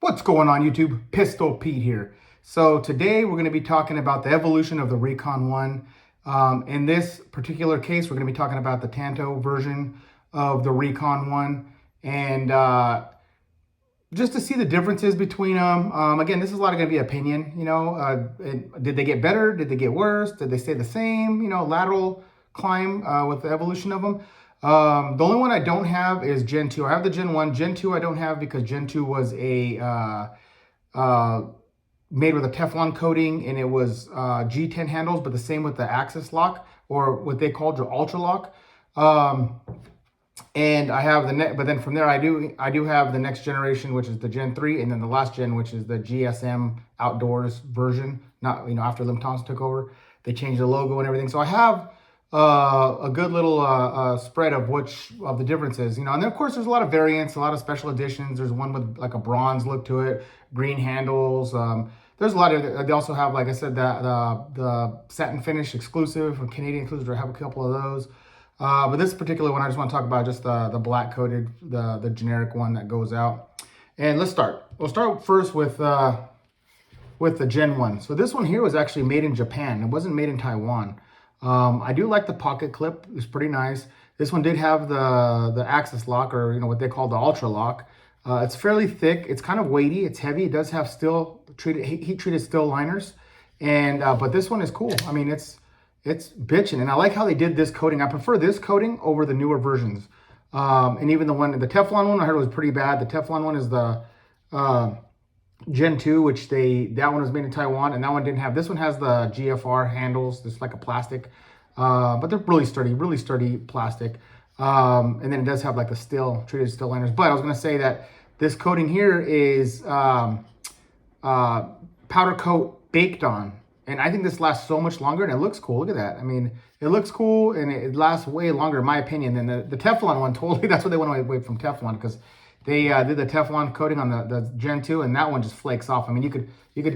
What's going on YouTube? Pistol Pete here. So today we're going to be talking about the evolution of the Recon 1. In this particular case, we're going to be talking about the Tanto version of the Recon 1. And just to see the differences between them. Again, this is a lot of going to be opinion. Did they get better? Did they get worse? Did they stay the same? Lateral climb with the evolution of them. The only one I don't have is Gen 2. I have the Gen 1. Gen 2 I don't have because Gen 2 was a made with a Teflon coating, and it was G10 handles, but the same with the axis lock, or what they called your ultra lock. And I have but then from there I do have the next generation, which is the Gen 3, and then the last gen, which is the GSM Outdoors version. Not after Lim Thompson took over, they changed the logo and everything. So I have a good little spread of the differences, and then of course there's a lot of variants, a lot of special editions. There's one with like a bronze look to it, green handles. There's a lot of, they also have, like I said, the satin finish exclusive from Canadian exclusive. I have a couple of those, but this particular one I just want to talk about just the black coated, the generic one that goes out. And we'll start first with the Gen 1. So this one here was actually made in Japan. It wasn't made in Taiwan. I do like the pocket clip. It's pretty nice. This one did have the axis lock, or what they call the ultra lock. It's fairly thick. It's kind of weighty. It's heavy. It does have heat treated steel liners, and but this one is cool. I mean, it's bitching, and I like how they did this coating. I prefer this coating over the newer versions. And even the Teflon one I heard was pretty bad. The Teflon one is the Gen 2, which that one was made in Taiwan, and that one didn't have. This one has the GFR handles. It's like a plastic, but they're really sturdy plastic. And then it does have like the treated steel liners. But I was gonna say that this coating here is powder coat baked on, and I think this lasts so much longer, and it looks cool. Look at that. I mean, it looks cool, and it lasts way longer, in my opinion, than the Teflon one. Totally, that's what they went away from Teflon, because they did the Teflon coating on the Gen 2, and that one just flakes off. I mean, you could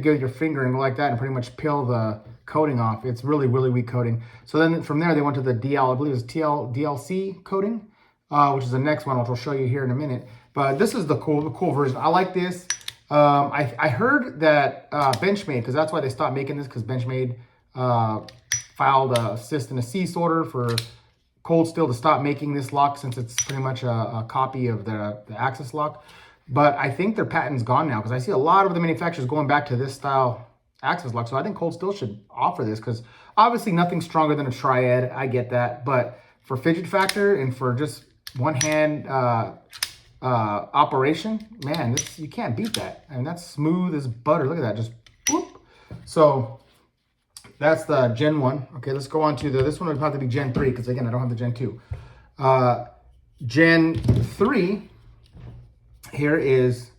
get your finger and go like that and pretty much peel the coating off. It's really weak coating. So then from there they went to the I believe it was DLC coating, which is the next one, which I'll show you here in a minute. But this is the cool version. I like this. I heard that Benchmade, because that's why they stopped making this, because Benchmade filed a cease and desist order for Cold Steel to stop making this lock, since it's pretty much a copy of the axis lock. But I think their patent's gone now, because I see a lot of the manufacturers going back to this style axis lock. So I think Cold Steel should offer this, because obviously nothing's stronger than a triad. I get that, but for fidget factor and for just one hand operation, man, you can't beat that. I mean, that's smooth as butter. Look at that, just whoop. So that's the Gen 1. Okay, let's go on to this one would have to be Gen 3, because again, I don't have the Gen 2. Gen 3 here is,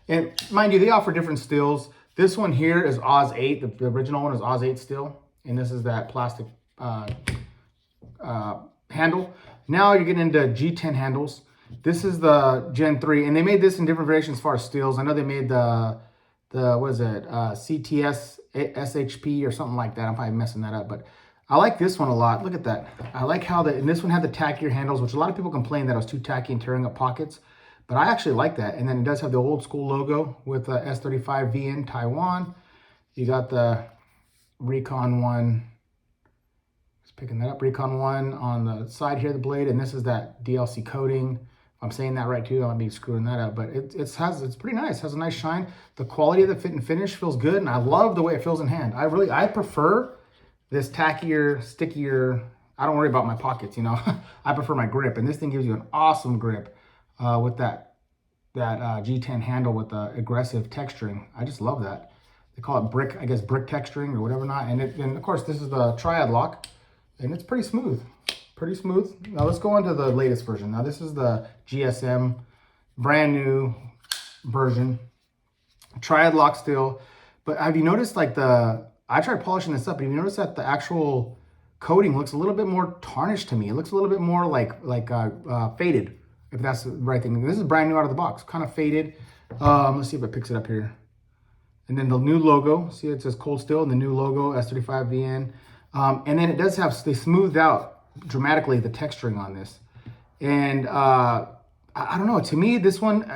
and mind you, they offer different steels. This one here is Oz 8. The original one is Oz 8 steel, and this is that plastic handle. Now you're getting into G10 handles. This is the Gen 3, and they made this in different variations as far as steels. I know they made the what is it, CTS SHP or something like that. I'm probably messing that up, but I like this one a lot. Look at that. I like how and this one had the tackier handles, which a lot of people complained that it was too tacky and tearing up pockets, but I actually like that. And then it does have the old school logo with the S35V in Taiwan. You got the Recon 1, just picking that up, Recon 1 on the side here, the blade, and this is that DLC coating. I'm saying that right too. I'll be screwing that up, but it's pretty nice. It has a nice shine. The quality of the fit and finish feels good, and I love the way it feels in hand. I prefer this tackier, stickier. I don't worry about my pockets, I prefer my grip, and this thing gives you an awesome grip with that G10 handle with the aggressive texturing. I just love that. They call it brick texturing or whatever not. And of course, this is the triad lock, and it's pretty smooth. Now let's go on to the latest version. Now this is the GSM brand new version, triad lock still. But have you noticed, like, I tried polishing this up, but have you noticed that the actual coating looks a little bit more tarnished to me? It looks a little bit more like faded, if that's the right thing. This is brand new out of the box, kind of faded. Let's see if it picks it up here. And then the new logo, see it says Cold Steel, and the new logo, S35VN. And then it does have, they smoothed out dramatically the texturing on this. And I don't know. To me, this one,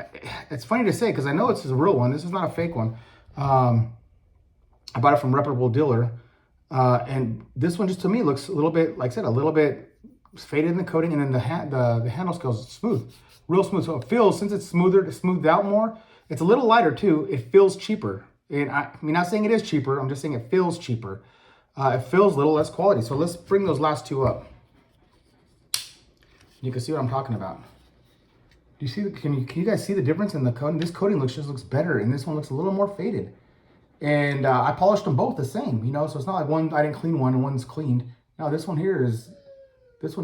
it's funny to say because I know it's a real one. This is not a fake one. Um, I bought it from a reputable dealer. And this one just to me looks a little bit, like I said, a little bit faded in the coating, and then the handle scales smooth, real smooth. So it feels, since it's smoothed out more, it's a little lighter too. It feels cheaper. And I mean, not saying it is cheaper. I'm just saying it feels cheaper. It feels a little less quality. So let's bring those last two up. You can see what I'm talking about. Do you see? Can you guys see the difference in the coating? This coating looks better, and this one looks a little more faded. And I polished them both the same, you know. So it's not like one I didn't clean one and one's cleaned. No, this one here is just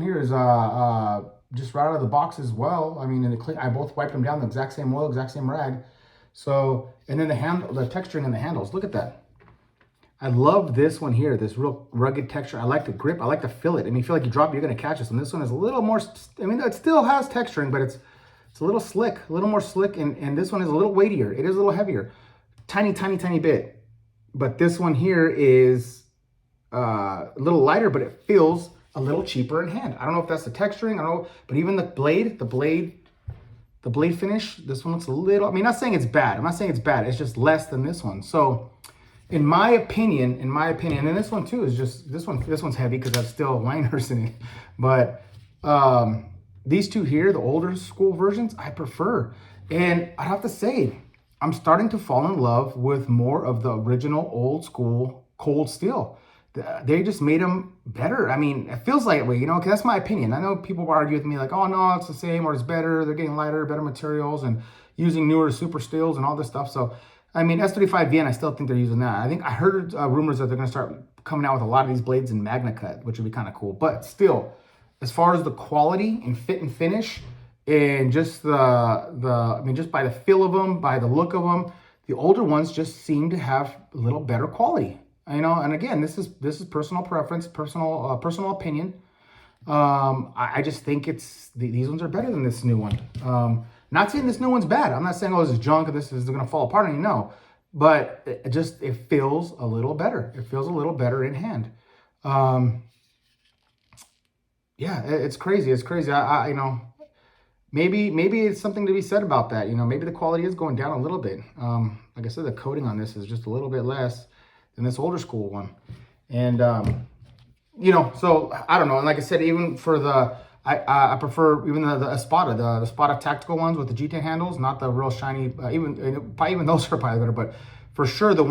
right out of the box as well. I mean, I both wiped them down the exact same oil, exact same rag. So, and then the texturing in the handles. Look at that. I love this one here, this real rugged texture. I like the grip. I like to feel it. I mean, you feel like you drop it, you're gonna catch this. And this one is a little more. I mean, it still has texturing, but it's a little slick, a little more slick. And this one is a little weightier. It is a little heavier, tiny bit. But this one here is a little lighter, but it feels a little cheaper in hand. I don't know if that's the texturing. I don't know, but even the blade finish, this one looks a little. I mean, not saying it's bad. I'm not saying it's bad. It's just less than this one. So, in my opinion, and this one too is just this one's heavy because I have steel liners in it. But these two here, the older school versions, I prefer. And I have to say, I'm starting to fall in love with more of the original old school cold steel. They just made them better. I mean, it feels like way, you know, because that's my opinion. I know people argue with me like, oh no, it's the same or it's better. They're getting lighter, better materials and using newer super steels and all this stuff. So, I mean, S35VN, I still think they're using that. I think I heard rumors that they're going to start coming out with a lot of these blades in Magna Cut, which would be kind of cool. But still, as far as the quality and fit and finish, and just I mean, just by the feel of them, by the look of them, the older ones just seem to have a little better quality. You know, and again, this is personal preference, personal opinion. I just think these ones are better than this new one. Not saying this new one's bad. I'm not saying, oh, this is junk and this is going to fall apart on you. No, but it feels a little better. It feels a little better in hand. Yeah, it's crazy. It's crazy. I you know, maybe it's something to be said about that. You know, maybe the quality is going down a little bit. Like I said, the coating on this is just a little bit less than this older school one. And, you know, so I don't know. And like I said, even for I prefer even the Espada, the Espada tactical ones with the G10 handles, not the real shiny, even those are probably better, but for sure the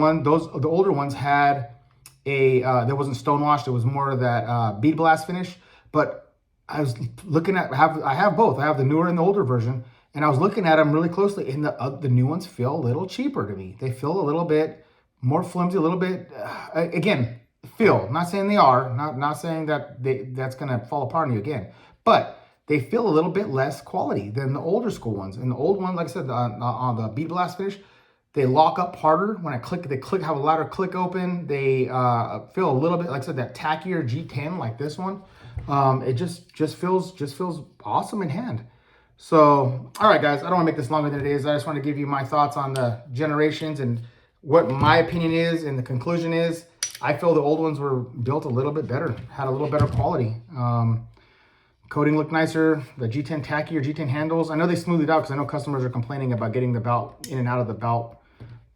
older ones had that wasn't stonewashed. It was more of that bead blast finish. But I was looking at, I have both. I have the newer and the older version, and I was looking at them really closely, and the new ones feel a little cheaper to me. They feel a little bit more flimsy, a little bit, again, feel, not saying they are, not saying that that's going to fall apart on you again, but they feel a little bit less quality than the older school ones. And the old one, like I said, on the bead blast finish, they lock up harder. When I click, have a louder click open. They feel a little bit, like I said, that tackier G10 like this one. It just feels awesome in hand. So, all right, guys, I don't want to make this longer than it is. I just want to give you my thoughts on the generations and what my opinion is, and the conclusion is, I feel the old ones were built a little bit better, had a little better quality. Coating looked nicer, the G10 tacky or G10 handles. I know they smoothed it out because I know customers are complaining about getting the belt in and out of the belt,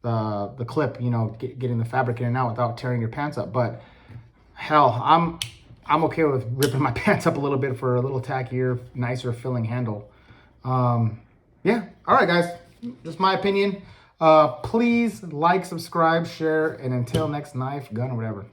the clip, you know, getting the fabric in and out without tearing your pants up. But hell, I'm okay with ripping my pants up a little bit for a little tackier, nicer filling handle. Yeah, all right, guys, just my opinion. Please like, subscribe, share, and until next knife, gun, or whatever.